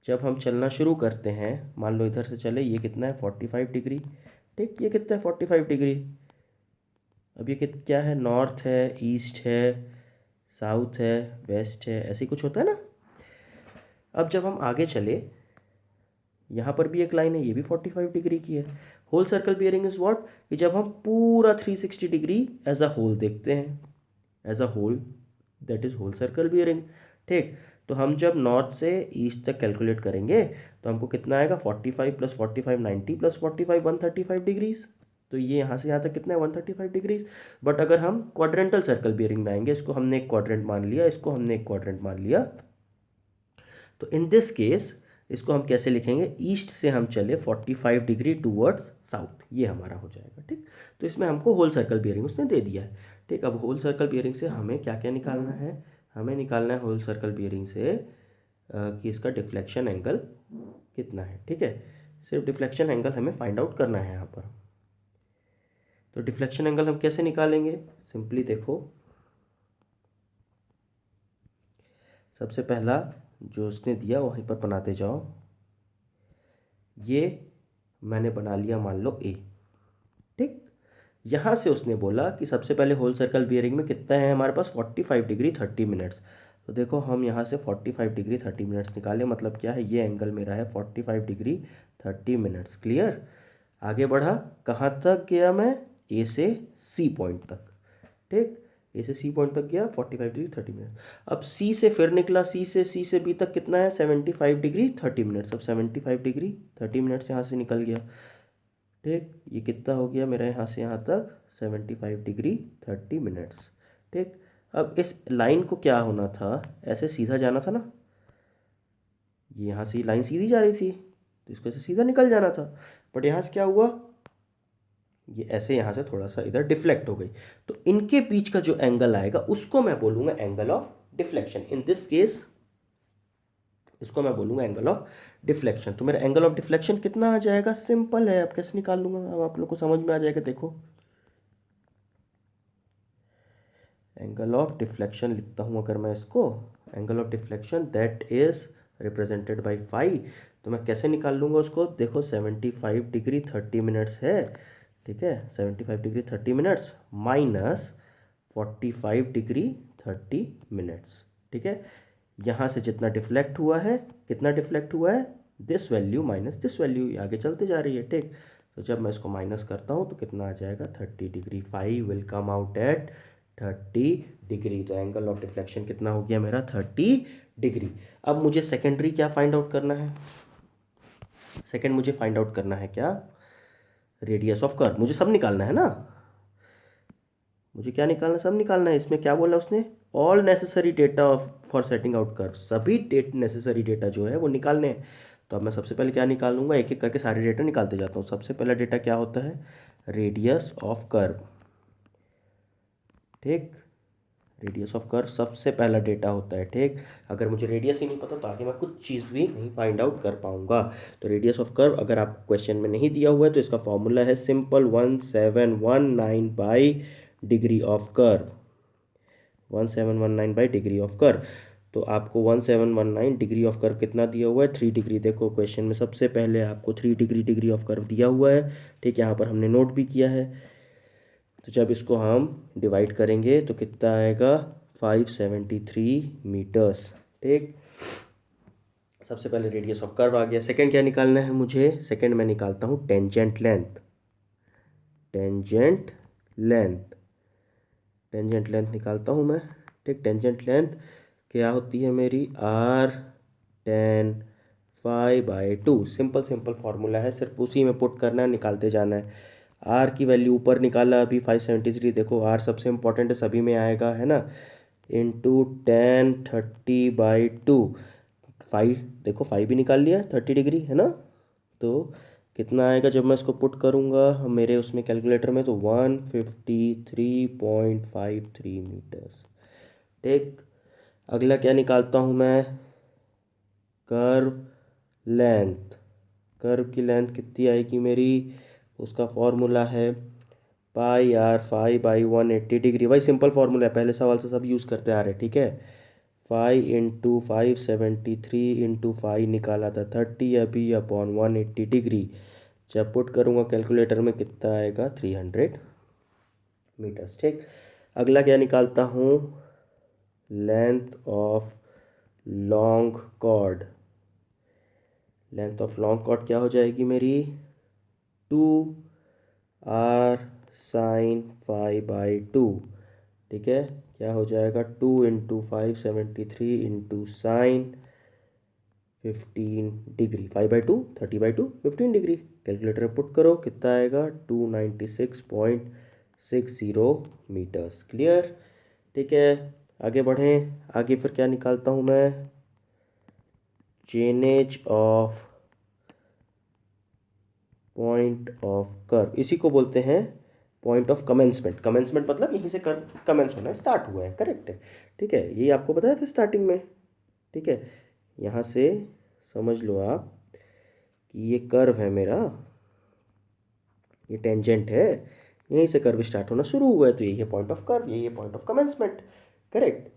जब हम चलना शुरू करते हैं, मान लो इधर से चले, ये कितना है 45 डिग्री। ठीक, ये कितना है 45 डिग्री। अब ये क्या है, नॉर्थ है, ईस्ट है, साउथ है, वेस्ट है, ऐसे कुछ होता है ना। अब जब हम आगे चले, यहाँ पर भी एक लाइन है, ये भी 45 डिग्री की है। Whole circle bearing is what, कि जब हम पूरा 360 डिग्री एज अ होल देखते हैं, as a whole, that is whole circle bearing. ठीक, तो हम जब नॉर्थ से ईस्ट तक कैलकुलेट करेंगे तो हमको कितना आएगा, 45 + 45 90 + 45 135 डिग्रीज। तो ये यहाँ से यहाँ तक कितना है, 135 डिग्रीज। बट अगर हम क्वाड्रेंटल सर्कल बियरिंग में आएंगे, इसको हमने एक क्वाड्रेंट मान लिया, इसको हमने एक क्वाड्रेंट मान लिया, तो इन दिस केस इसको हम कैसे लिखेंगे, ईस्ट से हम चले 45 डिग्री टूवर्ड्स साउथ, ये हमारा हो जाएगा। ठीक, तो इसमें हमको होल सर्कल बियरिंग उसने दे दिया है। ठीक, अब होल सर्कल बियरिंग से हमें क्या क्या निकालना है, हमें निकालना है होल सर्कल बियरिंग से कि इसका डिफ्लेक्शन एंगल कितना है। ठीक है, सिर्फ डिफ्लेक्शन एंगल हमें फाइंड आउट करना है यहाँ पर। तो डिफ्लेक्शन एंगल हम कैसे निकालेंगे, सिंपली देखो, सबसे पहला जो उसने दिया वहीं पर बनाते जाओ। ये मैंने बना लिया मान लो A। ठीक, यहाँ से उसने बोला कि सबसे पहले होल सर्कल बियरिंग में कितना है हमारे पास, 45 डिग्री 30 मिनट्स। तो देखो हम यहाँ से 45 डिग्री 30 मिनट्स निकाले, मतलब क्या है, ये एंगल मेरा है 45 डिग्री 30 मिनट्स। क्लियर। आगे बढ़ा, कहाँ तक गया मैं, A से C पॉइंट तक। ठीक, A से C पॉइंट तक गया 45 डिग्री 30 मिनट। अब C से फिर निकला, C से B तक कितना है, 75 डिग्री 30 मिनट्स। अब 75 डिग्री 30 मिनट्स यहाँ से निकल गया। ठीक, ये कितना हो गया मेरा, यहाँ से यहाँ तक 75 डिग्री 30 मिनट्स। ठीक, अब इस लाइन को क्या होना था, ऐसे सीधा जाना था ना, ये यहाँ से लाइन सीधी जा रही थी, तो इसको ऐसे सीधा निकल जाना था। बट यहाँ से क्या हुआ, ये ऐसे यहाँ से थोड़ा सा इधर डिफ्लेक्ट हो गई, तो इनके बीच का जो एंगल आएगा उसको मैं बोलूँगा angle of deflection. In this case इसको मैं बोलूँगा एंगल ऑफ डिफ्लेक्शन। तो मेरा एंगल ऑफ डिफ्लेक्शन कितना आ जाएगा, सिंपल है, अब कैसे निकाल लूँगा, अब आप लोग को समझ में आ जाएगा। देखो एंगल ऑफ डिफ्लेक्शन लिखता हूँ अगर मैं इसको, angle of deflection that is represented by phi. तो मैं कैसे निकाल लूँगा उसको, देखो 75 डिग्री 30 मिनट्स है, ठीक है, 75 degree 30 minutes minus 45 degree 30 minutes, ठीक है। यहाँ से जितना डिफ्लेक्ट हुआ है, कितना डिफ्लेक्ट हुआ है, this value minus this value, आगे चलते जा रही है, ठीक। तो जब मैं इसको माइनस करता हूँ तो कितना आ जाएगा, 30 degree, five will come out at 30 degree. तो एंगल ऑफ डिफ्लेक्शन कितना हो गया मेरा, 30 डिग्री। अब मुझे सेकेंडरी क्या फाइंड आउट करना है, सेकेंड मुझे फाइंड आउट करना है क्या, रेडियस ऑफ कर्व। मुझे सब निकालना है ना, मुझे क्या निकालना है, सब निकालना है। इसमें क्या बोला उसने, all necessary data for setting out curve, सभी नेसेसरी डेटा जो है वो निकालने हैं। तो अब मैं सबसे पहले क्या निकाल लूँगा, एक एक करके सारे डेटा निकालते जाता हूँ। सबसे पहला डेटा क्या होता है, रेडियस ऑफ कर्व, ठीक, रेडियस ऑफ कर्व सबसे पहला डेटा होता है, ठीक। अगर मुझे रेडियस ही नहीं पता तो आगे मैं कुछ चीज़ भी नहीं फाइंड आउट कर पाऊंगा। तो रेडियस ऑफ कर्व अगर आप क्वेश्चन में नहीं दिया हुआ है तो इसका फॉर्मूला है simple, 1719 by degree of curve, 1719 by degree of curve. तो आपको 1719 डिग्री ऑफ कर्व कितना दिया हुआ है, 3 डिग्री। देखो क्वेश्चन में सबसे पहले आपको 3 डिग्री डिग्री ऑफ कर्व दिया हुआ है, ठीक, यहाँ पर हमने नोट भी किया है। तो जब इसको हम डिवाइड करेंगे तो कितना आएगा, 573 मीटर्स, ठीक। सबसे पहले रेडियस ऑफ कर्व आ गया। सेकंड क्या निकालना है मुझे, सेकंड मैं निकालता हूँ tangent length, tangent length, tangent length निकालता हूँ मैं, ठीक। टेंजेंट लेंथ क्या होती है मेरी, R tan phi by 2। Simple simple formula है, सिर्फ उसी में पुट करना है, निकालते जाना है। आर की वैल्यू ऊपर निकाला अभी 573, देखो आर सबसे इंपॉर्टेंट है, सभी में आएगा, है ना, इंटू tan 30/2, फाइव, देखो फाइव भी निकाल लिया, 30 डिग्री, है ना। तो कितना आएगा जब मैं इसको पुट करूँगा मेरे उसमें कैलकुलेटर में, तो 153.53 मीटर्स, ठीक। अगला क्या निकालता हूँ मैं, कर्व लेंथ, कर्व की लेंथ कितनी आएगी मेरी, उसका फॉर्मूला है पाई आर फाइव बाई 180 डिग्री। भाई सिंपल फार्मूला है, पहले सवाल से सब यूज़ करते आ रहे, ठीक है। 5 × 573 इंटू 5 निकाला था 30 अभी अपॉन 180 डिग्री। जब पुट करूँगा कैलकुलेटर में कितना आएगा, 300 मीटर्स, ठीक। अगला क्या निकालता हूँ, length of long chord, length of long chord क्या हो जाएगी मेरी, 2r sin phi बाई 2, ठीक है। क्या हो जाएगा, 2 × 573 into sine 15 degree, 5/2 30/2 15 degree. Calculator में पुट करो कितना आएगा, 296.60 मीटर्स। क्लियर, ठीक है। आगे बढ़ें, आगे फिर क्या निकालता हूँ मैं, chainage of point of curve, इसी को बोलते हैं पॉइंट ऑफ कमेंसमेंट। कमेंसमेंट मतलब यहीं से कर्व कमेंस होना है, स्टार्ट हुआ है, करेक्ट है, ठीक है। ये आपको बताया था स्टार्टिंग में, ठीक है। यहाँ से समझ लो आप कि ये कर्व है मेरा, ये टेंजेंट है, यहीं से कर्व स्टार्ट होना शुरू हुआ है, तो यही है पॉइंट ऑफ कर्व, यही है पॉइंट ऑफ कमेंसमेंट, करेक्ट।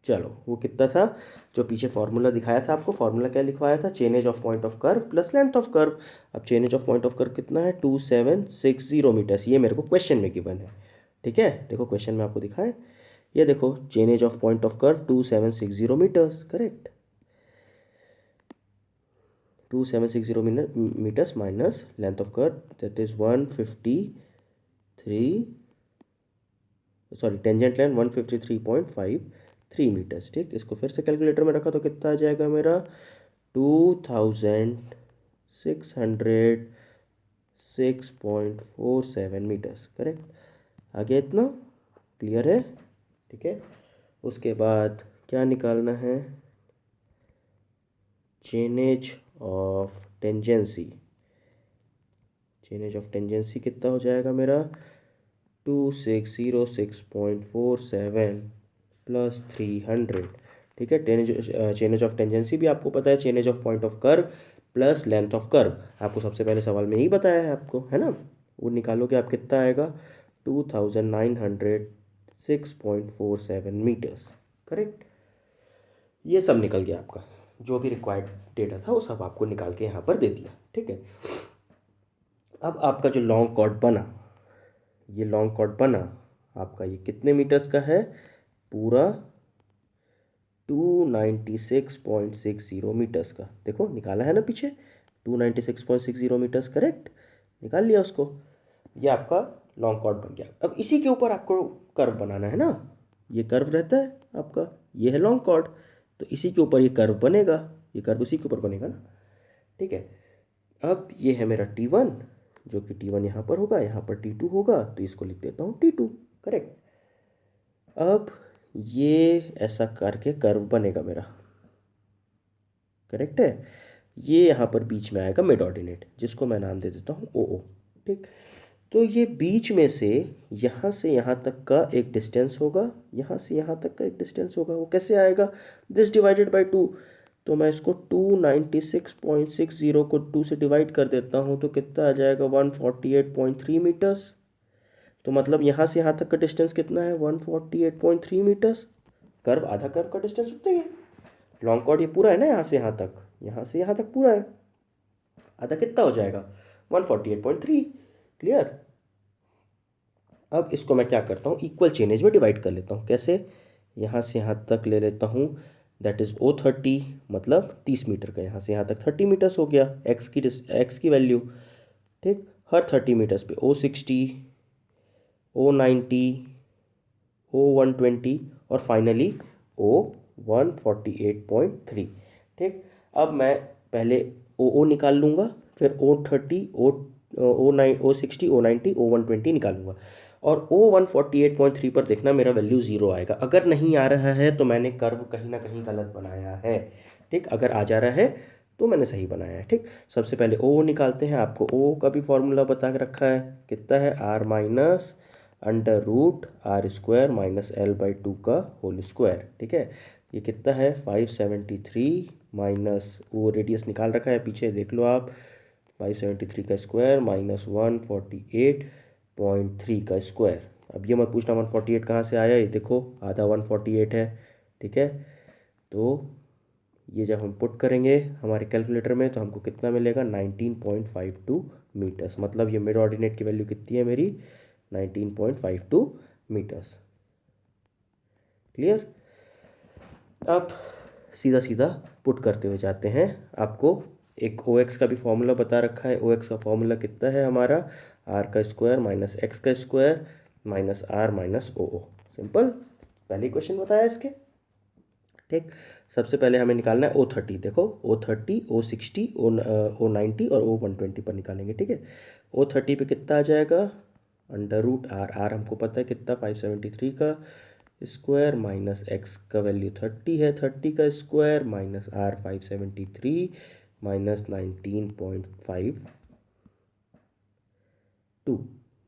चलो वो कितना था, जो पीछे फार्मूला दिखाया था आपको, फार्मूला क्या लिखवाया था, chainage of point of curve plus length of curve. अब chainage of point of curve कितना है, 2760 मीटर्स, ये मेरे को क्वेश्चन में गिवन है, ठीक है। देखो क्वेश्चन में आपको दिखाएं, ये देखो chainage of point of curve 2760 metres, correct. 2760 metres minus length of curve that is 153, sorry tangent length 153.53 metres, ठीक। इसको फिर से कैलकुलेटर में रखा तो कितना आ जाएगा मेरा, 2606.47 मीटर्स, करेक्ट। आगे इतना क्लियर है, ठीक है। उसके बाद क्या निकालना है, chainage of tangency, change of tangency कितना हो जाएगा मेरा 2606.47 प्लस 300। ठीक है, चेंज ऑफ टेंजेंसी भी आपको पता है, change of point of curve plus length of curve आपको सबसे पहले सवाल में यही बताया है आपको, है ना। वो निकालोगे आप कितना आएगा 2906.47 मीटर्स। करेक्ट, ये सब निकल गया आपका, जो भी रिक्वायर्ड डेटा था वो सब आपको निकाल के यहाँ पर दे दिया। ठीक है, अब आपका जो लॉन्ग कॉर्ड बना, ये लॉन्ग कॉर्ड बना आपका, ये कितने मीटर्स का है, पूरा 296.60 मीटर्स का। देखो निकाला है ना पीछे, 296.60 मीटर्स, करेक्ट, निकाल लिया उसको। ये आपका लॉन्ग कॉर्ड बन गया। अब इसी के ऊपर आपको कर्व बनाना है ना, ये कर्व रहता है आपका, ये है लॉन्ग कॉर्ड, तो इसी के ऊपर ये कर्व बनेगा, ये कर्व उसी के ऊपर बनेगा ना। ठीक है, अब ये है मेरा T1, जो कि T1 यहाँ पर होगा, यहाँ पर T2 होगा, तो इसको लिख देता हूँ T2। करेक्ट, अब ये ऐसा करके कर्व बनेगा मेरा, करेक्ट है। ये यहाँ पर बीच में आएगा मिड ऑर्डिनेट, जिसको मैं नाम दे देता हूँ OO। ठीक, तो ये बीच में से यहाँ तक का एक डिस्टेंस होगा, यहाँ से यहाँ तक का एक डिस्टेंस होगा। वो कैसे आएगा, दिस डिवाइडेड बाई 2, तो मैं इसको 296.60 को 2 से डिवाइड कर देता हूँ, तो कितना आ जाएगा 148.3 मीटर्स। तो मतलब यहाँ से यहाँ तक का डिस्टेंस कितना है 148.3 मीटर्स। कर्व आधा कर्व का डिस्टेंस उतना ही है। लॉन्ग कॉर्ड ये पूरा है ना, यहाँ से यहाँ तक, यहाँ से यहाँ तक पूरा है, आधा कितना हो जाएगा 148.3। क्लियर। अब इसको मैं क्या करता हूँ, इक्वल चेनेज में डिवाइड कर लेता हूँ। कैसे, यहाँ से यहाँ तक ले लेता हूँ, दैट इज़ O30, मतलब 30 मीटर का, यहाँ से यहाँ तक 30 मीटर्स हो गया, एक्स की वैल्यू। ठीक, हर 30 मीटर्स पे O60, O90, O120 और फाइनली O148.3। ठीक, अब मैं पहले OO निकाल लूँगा, फिर O30, O60, O90, O120 निकालूंगा, और O148.3 पर देखना मेरा वैल्यू 0 आएगा। अगर नहीं आ रहा है तो मैंने कर्व कहीं ना कहीं गलत बनाया है। ठीक, अगर आ जा रहा है तो मैंने सही बनाया है। ठीक, सबसे पहले O निकालते हैं। आपको O का भी फॉर्मूला बता के रखा है, कितना है, R minus under root R square minus L/2 का होल स्क्वायर। ठीक है, ये कितना है 573 माइनस, वो रेडियस निकाल रखा है पीछे, देख लो आप, 573 का स्क्वायर माइनस 148.3 का स्क्वायर। अब ये मत पूछना 148 कहाँ से आया, ये देखो आधा 148 है। ठीक है, तो ये जब हम पुट करेंगे हमारे कैलकुलेटर में तो हमको कितना मिलेगा 19.52 मीटर्स। मतलब ये मिड ऑर्डिनेट की वैल्यू कितनी है मेरी 19.52 मीटर्स। क्लियर। अब सीधा सीधा पुट करते हुए जाते हैं। आपको एक OX का भी फॉर्मूला बता रखा है। OX का फॉर्मूला कितना है हमारा, R का स्क्वायर माइनस एक्स का square minus R minus OO। Simple, पहले क्वेश्चन बताया इसके। ठीक, सबसे पहले हमें निकालना है O30। देखो O30, O60, O90 और O120 पर निकालेंगे। ठीक है, O30 पे कितना आ जाएगा, अंडर रूट R हमको पता है कितना 573 का स्क्वायर माइनस एक्स का वैल्यू 30 है, 30 का स्क्वायर माइनस R 573 माइनस 19.52।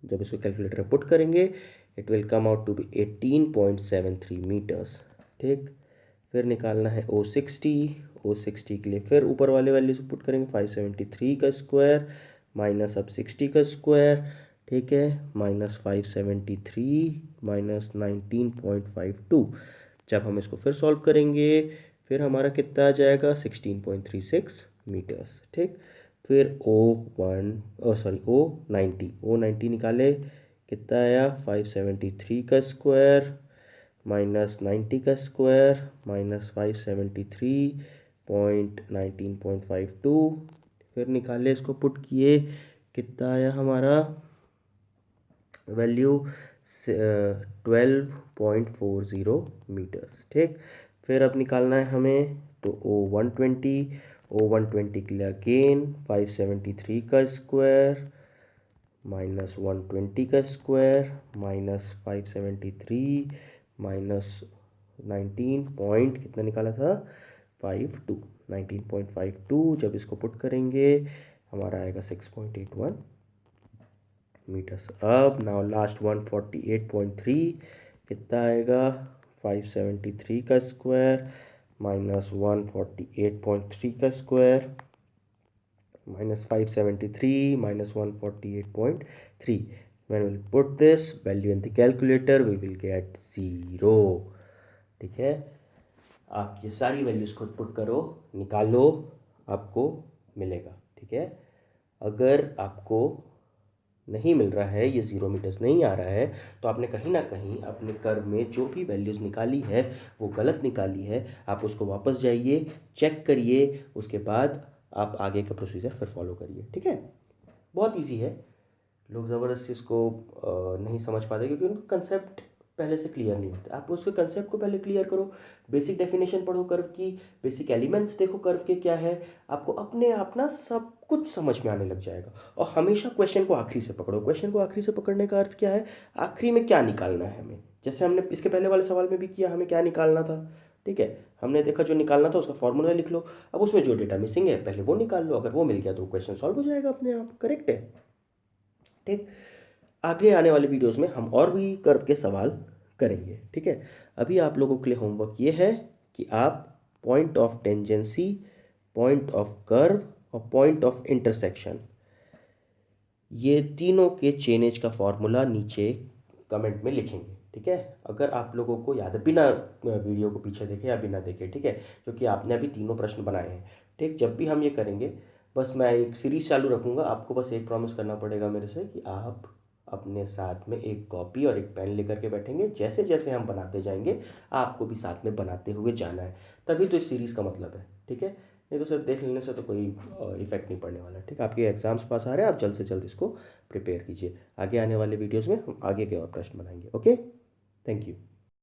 जब इसको कैलकुलेटर में पुट करेंगे it will come out to be 18.73 metres. ठीक, फिर निकालना है O60 के लिए फिर ऊपर वाले वैल्यू से पुट करेंगे, 573 का स्क्वायर माइनस अब 60 का स्क्वायर। ठीक है, माइनस 573 माइनस 19.52। जब हम इसको फिर सॉल्व करेंगे फिर हमारा कितना आ जाएगा 16.36 मीटर्स। ठीक, फिर O90 निकाले, कितना आया 573 का स्क्वायर माइनस 90 का स्क्वायर माइनस 573.19.52। फिर निकाले, इसको पुट किए, कितना आया हमारा वैल्यू 12.40 मीटर्स। ठीक, फिर अब निकालना है हमें तो O120 के लिए अगेन 573 का स्क्वायर माइनस 120 का स्क्वायर माइनस 573 माइनस 19 पॉइंट कितना निकाला था 19.52। जब इसको पुट करेंगे हमारा आएगा 6.81 मीटर्स। अब नाउ लास्ट 148.3 कितना आएगा, 573 का स्क्वायर माइनस 148.3 का square minus 573 minus 148.3. When we'll put this value in the calculator we will get 0. ठीक है, आप ये सारी वैल्यूज खुद पुट करो, निकालो, आपको मिलेगा। ठीक है, अगर आपको नहीं मिल रहा है, ये 0 मीटर्स नहीं आ रहा है, तो आपने कहीं ना कहीं अपने कर्व में जो भी वैल्यूज़ निकाली है वो गलत निकाली है। आप उसको वापस जाइए, चेक करिए, उसके बाद आप आगे का प्रोसीजर फिर फॉलो करिए। ठीक है, बहुत इजी है। लोग ज़बरदस्ती इसको नहीं समझ पाते क्योंकि उनका कंसेप्ट पहले से क्लियर नहीं होता। आप उसके कंसेप्ट को पहले क्लियर करो, बेसिक डेफिनेशन पढ़ो कर्व की, बेसिक एलिमेंट्स देखो कर्व के क्या है, आपको अपने आप ना सब कुछ समझ में आने लग जाएगा। और हमेशा क्वेश्चन को आखिरी से पकड़ो। क्वेश्चन को आखिरी से पकड़ने का अर्थ क्या है, आखिरी में क्या निकालना है हमें। जैसे हमने इसके पहले वाले सवाल में भी किया, हमें क्या निकालना था। ठीक है, हमने देखा जो निकालना था उसका फॉर्मूला लिख लो, अब उसमें जो डेटा मिसिंग है पहले वो निकाल लो, अगर वो मिल गया तो क्वेश्चन सॉल्व हो जाएगा अपने आप। करेक्ट है। ठीक, आगे आने वाले वीडियोस में हम और भी कर्व के सवाल करेंगे। ठीक है, अभी आप लोगों के लिए होमवर्क ये है कि आप point of tangency, point of curve और पॉइंट ऑफ इंटरसेक्शन, ये तीनों के चेनेज का फॉर्मूला नीचे कमेंट में लिखेंगे। ठीक है, अगर आप लोगों को याद है, बिना वीडियो को पीछे देखे या बिना देखे, ठीक है, क्योंकि आपने अभी तीनों प्रश्न बनाए हैं। ठीक, जब भी हम ये करेंगे बस मैं एक सीरीज चालू रखूँगा, आपको बस एक प्रॉमिस करना पड़ेगा मेरे से कि आप अपने साथ में एक कॉपी और एक पेन लेकर के बैठेंगे। जैसे जैसे हम बनाते जाएंगे आपको भी साथ में बनाते हुए जाना है, तभी तो इस सीरीज़ का मतलब है। ठीक है, नहीं तो सिर्फ देख लेने से तो कोई इफेक्ट नहीं पड़ने वाला। ठीक, आपके एग्जाम्स पास आ रहे हैं, आप जल्द से जल्द इसको प्रिपेयर कीजिए। आगे आने वाले वीडियोज़ में हम आगे के और प्रश्न बनाएंगे। Okay, thank you.